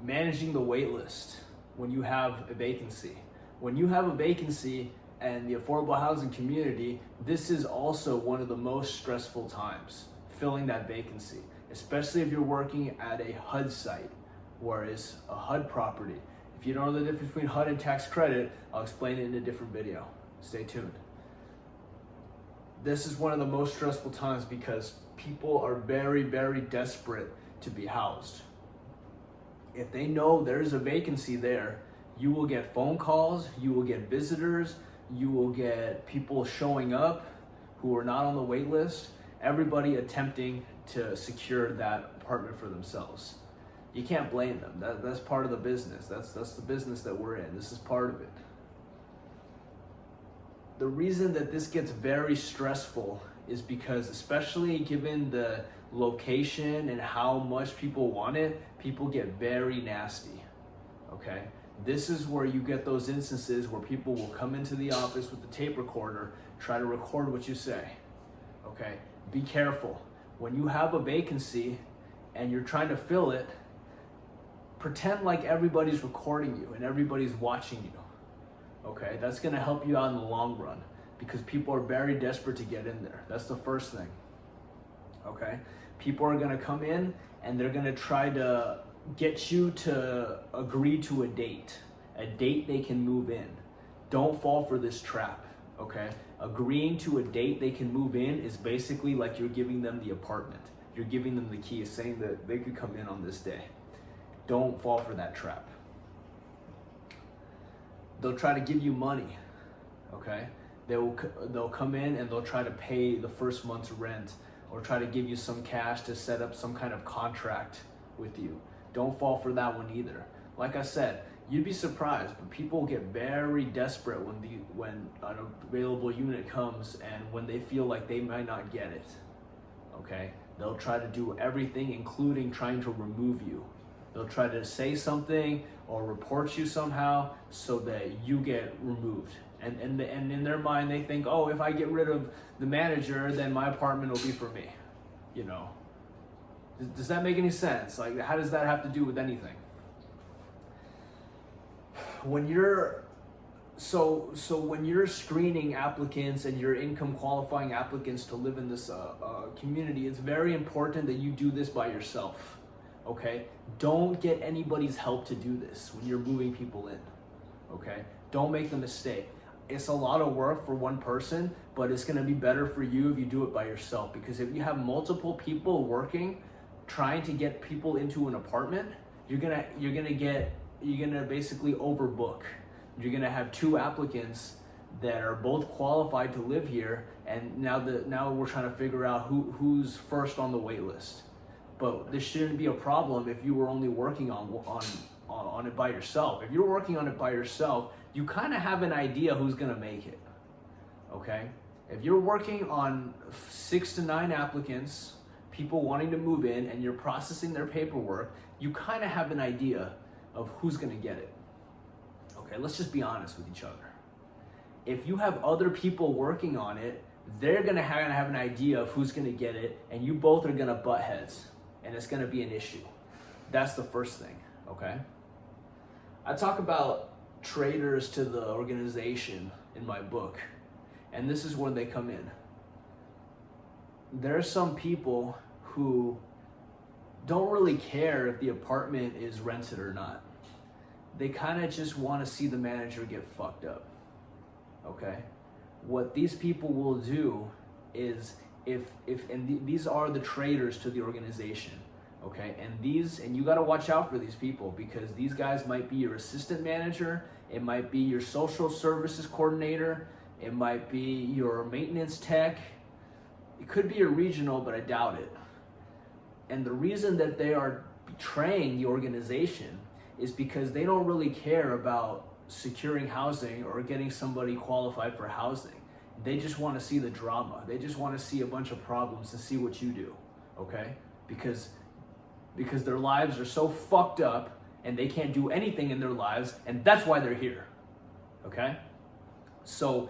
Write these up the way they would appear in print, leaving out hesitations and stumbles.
managing the wait list when you have a vacancy. When you have a vacancy and the affordable housing community, this is also one of the most stressful times, filling that vacancy, especially if you're working at a HUD site, whereas a HUD property. If you don't know the difference between HUD and tax credit, I'll explain it in a different video. Stay tuned. This is one of the most stressful times because people are very, very desperate to be housed. If they know there's a vacancy there, you will get phone calls, you will get visitors, you will get people showing up who are not on the wait list, everybody attempting to secure that apartment for themselves. You can't blame them. That's part of the business. That's the business that we're in. This is part of it. The reason that this gets very stressful is because, especially given the location and how much people want it, people get very nasty, okay? This is where you get those instances where people will come into the office with the tape recorder, try to record what you say, okay? Be careful. When you have a vacancy and you're trying to fill it, pretend like everybody's recording you and everybody's watching you. Okay, that's gonna help you out in the long run because people are very desperate to get in there. That's the first thing. Okay, people are gonna come in and they're gonna try to get you to agree to a date they can move in. Don't fall for this trap. Okay, agreeing to a date they can move in is basically like you're giving them the apartment. You're giving them the keys, saying that they could come in on this day. Don't fall for that trap. They'll try to give you money, okay? They'll come in and they'll try to pay the first month's rent or try to give you some cash to set up some kind of contract with you. Don't fall for that one either. Like I said, you'd be surprised, but people get very desperate when an available unit comes and when they feel like they might not get it, okay? They'll try to do everything, including trying to remove you. They'll try to say something or report you somehow so that you get removed. And in their mind, they think, oh, if I get rid of the manager, then my apartment will be for me. You know, does that make any sense? Like, how does that have to do with anything? When you're when you're screening applicants and you're income qualifying applicants to live in this community, it's very important that you do this by yourself. Okay, don't get anybody's help to do this when you're moving people in. Okay, don't make the mistake. It's a lot of work for one person, but it's going to be better for you if you do it by yourself, because if you have multiple people working trying to get people into an apartment, you're gonna basically overbook. You're gonna have two applicants that are both qualified to live here, and now we're trying to figure out who's first on the wait list. But this shouldn't be a problem if you were only working on it by yourself. If you're working on it by yourself, you kind of have an idea who's gonna make it, okay? If you're working on 6 to 9 applicants, people wanting to move in, and you're processing their paperwork, you kind of have an idea of who's gonna get it. Okay, let's just be honest with each other. If you have other people working on it, they're gonna have an idea of who's gonna get it, and you both are gonna butt heads, and it's gonna be an issue. That's the first thing, okay? I talk about traitors to the organization in my book, and this is where they come in. There are some people who don't really care if the apartment is rented or not. They kind of just want to see the manager get fucked up, okay? What these people will do is, these are the traitors to the organization, okay? And you got to watch out for these people, because these guys might be your assistant manager, it might be your social services coordinator, it might be your maintenance tech, it could be a regional, but I doubt it. And the reason that they are betraying the organization is because they don't really care about securing housing or getting somebody qualified for housing. They just want to see the drama. They just want to see a bunch of problems and see what you do, okay? Because their lives are so fucked up and they can't do anything in their lives, and that's why they're here, okay? So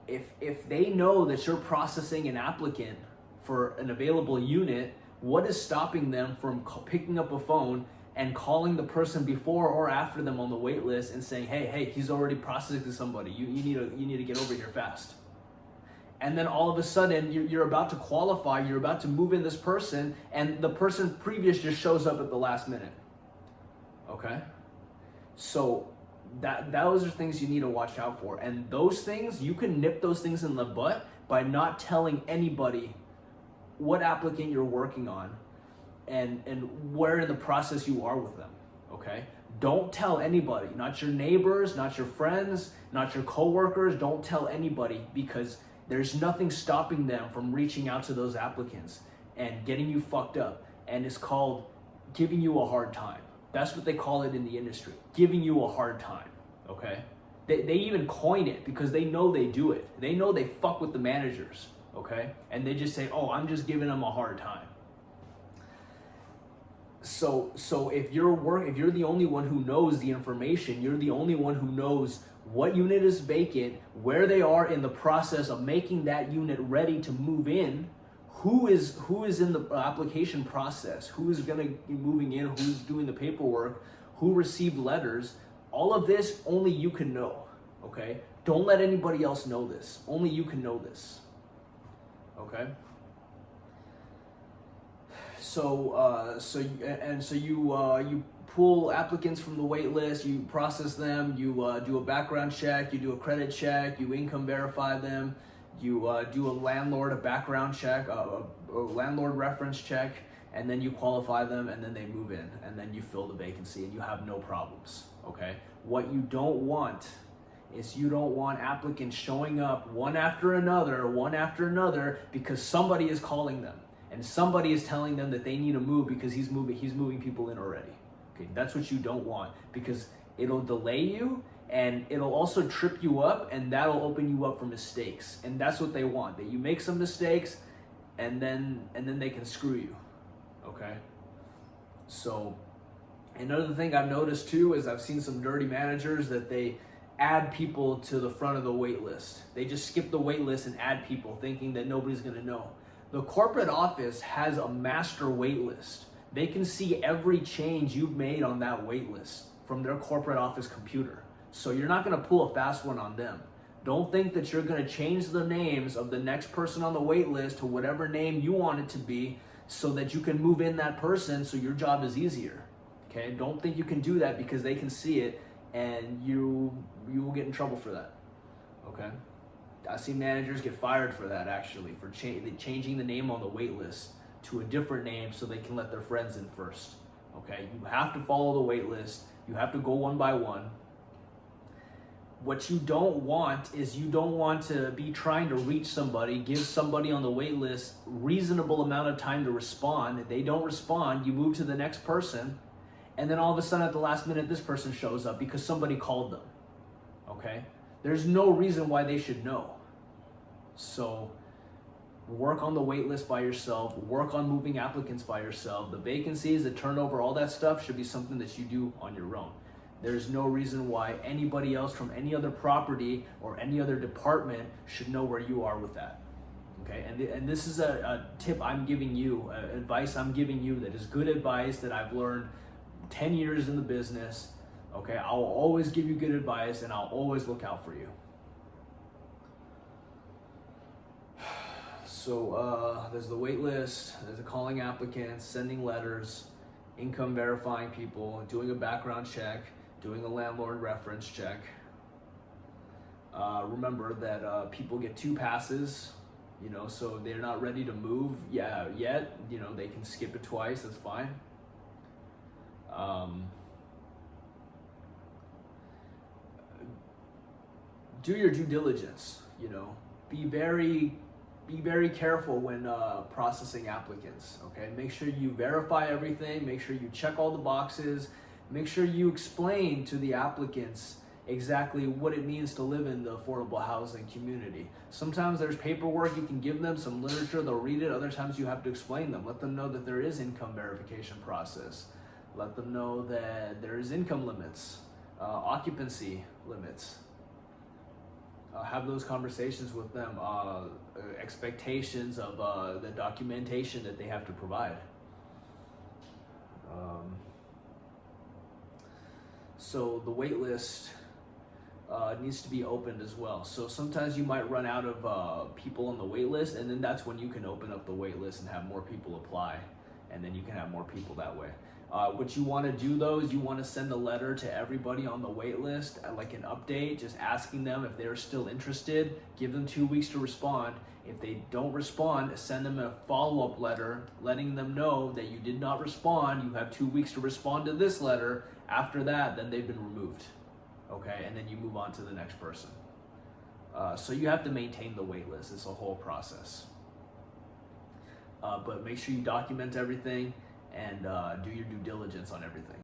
if they know that you're processing an applicant for an available unit, what is stopping them from picking up a phone and calling the person before or after them on the wait list and saying, hey, he's already processing somebody. You need to get over here fast. And then all of a sudden, you're about to qualify, you're about to move in this person, and the person previous just shows up at the last minute. Okay? So those are things you need to watch out for. And those things, you can nip those things in the butt by not telling anybody what applicant you're working on and where in the process you are with them. Okay? Don't tell anybody, not your neighbors, not your friends, not your coworkers. Don't tell anybody, because there's nothing stopping them from reaching out to those applicants and getting you fucked up. And it's called giving you a hard time. That's what they call it in the industry, giving you a hard time, okay? They even coin it because they know they do it. They know they fuck with the managers, okay? And they just say, oh, I'm just giving them a hard time. So if you're the only one who knows the information, you're the only one who knows what unit is vacant, where they are in the process of making that unit ready to move in, who is in the application process, who is going to be moving in, who's doing the paperwork, who received letters. All of this, only you can know, okay? Don't let anybody else know this. Only you can know this, okay? So you pull applicants from the wait list, you process them, you do a background check, you do a credit check, you income verify them, you do a background check, a landlord reference check, and then you qualify them, and then they move in, and then you fill the vacancy, and you have no problems, okay? What you don't want is you don't want applicants showing up one after another, because somebody is calling them, and somebody is telling them that they need to move because he's moving people in already. Okay, that's what you don't want, because it'll delay you and it'll also trip you up, and that'll open you up for mistakes. And that's what they want, that you make some mistakes and then they can screw you. Okay? So another thing I've noticed too is I've seen some dirty managers that they add people to the front of the wait list. They just skip the wait list and add people thinking that nobody's gonna know. The corporate office has a master wait list. They can see every change you've made on that wait list from their corporate office computer. So you're not gonna pull a fast one on them. Don't think that you're gonna change the names of the next person on the wait list to whatever name you want it to be so that you can move in that person so your job is easier. Okay, don't think you can do that because they can see it and you will get in trouble for that. Okay, I've seen managers get fired for that, actually, for changing the name on the wait list to a different name so they can let their friends in first. Okay, you have to follow the wait list. You have to go one by one. What you don't want is you don't want to be trying to reach somebody, give somebody on the wait list reasonable amount of time to respond. If they don't respond, you move to the next person, and then all of a sudden at the last minute, this person shows up because somebody called them. Okay? There's no reason why they should know. So work on the wait list by yourself, work on moving applicants by yourself. The vacancies, the turnover, all that stuff should be something that you do on your own. There's no reason why anybody else from any other property or any other department should know where you are with that. Okay, and this is a tip I'm giving you, advice I'm giving you that is good advice that I've learned 10 years in the business. Okay, I'll always give you good advice and I'll always look out for you. So there's the wait list, there's the calling applicants, sending letters, income verifying people, doing a background check, doing a landlord reference check. Remember that people get 2 passes, so they're not ready to move yet. They can skip it twice, that's fine. Do your due diligence, be very careful when processing applicants, okay? Make sure you verify everything, make sure you check all the boxes, make sure you explain to the applicants exactly what it means to live in the affordable housing community. Sometimes there's paperwork you can give them, some literature, they'll read it. Other times you have to explain them. Let them know that there is income verification process. Let them know that there is income limits, occupancy limits. Have those conversations with them, expectations of the documentation that they have to provide. So the wait list needs to be opened as well. So sometimes you might run out of people on the wait list, and then that's when you can open up the wait list and have more people apply, and then you can have more people that way. What you want to do though is you want to send a letter to everybody on the wait list, like an update, just asking them if they're still interested. Give them 2 weeks to respond. If they don't respond, send them a follow-up letter letting them know that you did not respond. You have 2 weeks to respond to this letter. After that, then they've been removed. Okay, and then you move on to the next person. So you have to maintain the wait list. It's a whole process. But make sure you document everything and do your due diligence on everything.